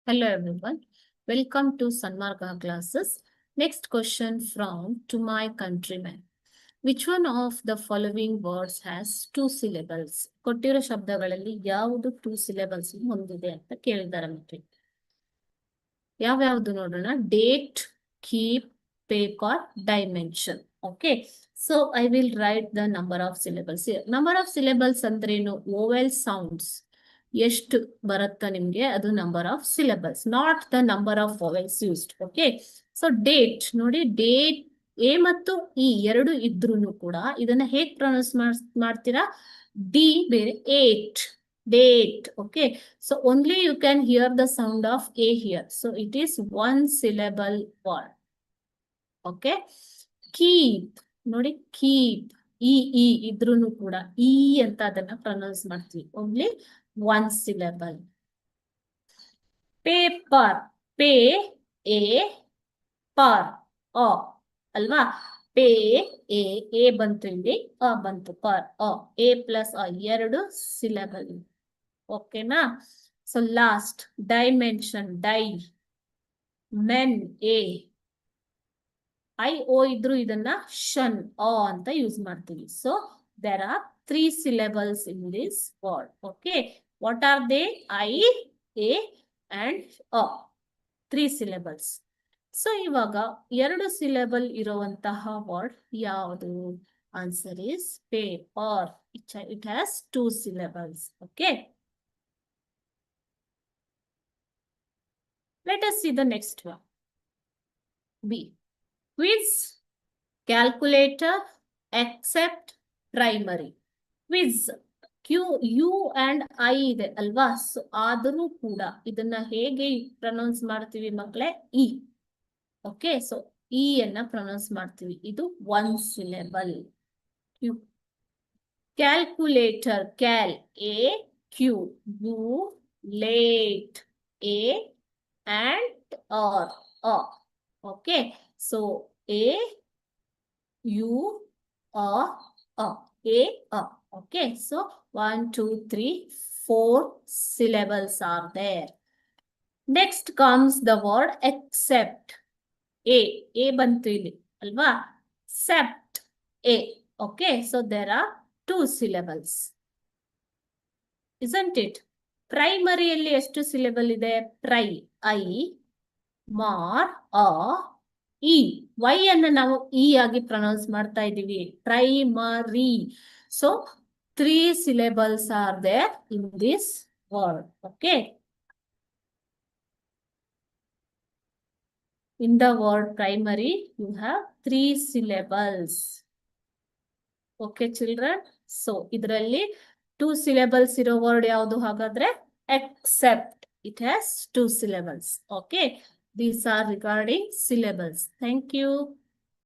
Hello everyone. Welcome to Sanmarga classes. Next question from To My Countrymen. Which one of the following words has two syllables? ಕೊಟ್ಟಿರೋ ಶಬ್ದಗಳಲ್ಲಿ ಯಾವುದು two syllables ಹೊಂದಿದೆ ಅಂತ ಕೇಳಿದ್ದಾರೆ ಮಕ್ಕಳು. ಯಾವ್ಯಾವುದು ನೋಡೋಣ. Date, keep, paper, dimension. Okay, so I will write the number of syllables. Number of syllables ಅಂದ್ರೇನು? ಓವೆಲ್ ಸೌಂಡ್ಸ್ ಎಷ್ಟು ಬರುತ್ತಾ ನಿಮ್ಗೆ ಅದು number of syllables, not the number of vowels used. Okay, so date ನೋಡಿ, ಡೇಟ್ ಎ ಮತ್ತು E ಎರಡು ಇದ್ರೂ ಕೂಡ ಇದನ್ನ ಹೇಗ್ ಪ್ರೊನೌನ್ಸ್ ಮಾಡ್ತೀರಾ? ಡಿ ಬೇರೆ, eight, date. Okay, so only you can hear the sound of a here, so it is one syllable word. Okay, keep ನೋಡಿ, keep ಇ ಇದ್ರೂ ಕೂಡ ಇ ಅಂತ ಅದನ್ನ ಪ್ರೊನೌನ್ಸ್ ಮಾಡ್ತೀವಿ, ಓನ್ಲಿ one syllable. Paper, ಪೇ ಎ ಪರ್ ಅ ಅಲ್ವಾ? ಪೇ ಎ ಬಂತು, ಇಲ್ಲಿ ಅ ಬಂತು, ಪರ್ ಅ, ಎ ಪ್ಲಸ್ ಅ ಎರಡು ಸಿಲೆಬಲ್. ಓಕೆನಾ? ಸೊ ಲಾಸ್ಟ್ ಡೈಮೆನ್ಷನ್, ಡೈ, ಮೆನ್ ಎ, ಐ ಓ ಇದ್ರು ಇದನ್ನ ಶನ್ ಅ ಅಂತ ಯೂಸ್ ಮಾಡ್ತೀವಿ. So there are 3 syllables in this word. Okay, what are they? I, a and a, 3 syllables. So ಇವಾಗ 2 syllable ಇರುವಂತಹ ವರ್ಡ್ ಯಾವುದು? Answer is paper. It has 2 syllables. Okay, let us see the next one. B. Quiz, calculator, accept, primary. Quiz, Q, U and I ಇದೆ ಅಲ್ವಾ? So ಆದರೂ ಕೂಡ ಇದನ್ನ ಹೇಗೆ pronounce ಮಾಡ್ತೀವಿ ಮಕ್ಕಳೇ? ಇ. ಓಕೆ, ಸೊ ಇ ಅನ್ನ ಪ್ರೊನೌನ್ಸ್ ಮಾಡ್ತೀವಿ, ಇದು one syllable. Q. Calculator, cal A Q, U, late A and or a. Okay, so a u a a a a. Okay, so 1 2 3 4 syllables are there. Next comes the word accept. A bantu ili alva? Accept a. Okay, so there are 2 syllables, isn't it? ಪ್ರೈಮರಿಯಲ್ಲಿ ಎಷ್ಟು syllable ಇದೆ? ಪ್ರೈ, I, Mar, a, E. Y ಅನ್ನ ನಾವು E ಆಗಿ pronounce ಮಾಡ್ತಾ ಇದ್ದೀವಿ, primary. So 3 syllables are there in this word. Okay, in the word primary you have 3 syllables. Okay children, so ಇದರಲ್ಲಿ 2 syllables ಇರೋ word ಯಾವುದು ಹಾಗಾದ್ರೆ? Accept. It has 2 syllables. Okay, these are regarding syllables. Thank you.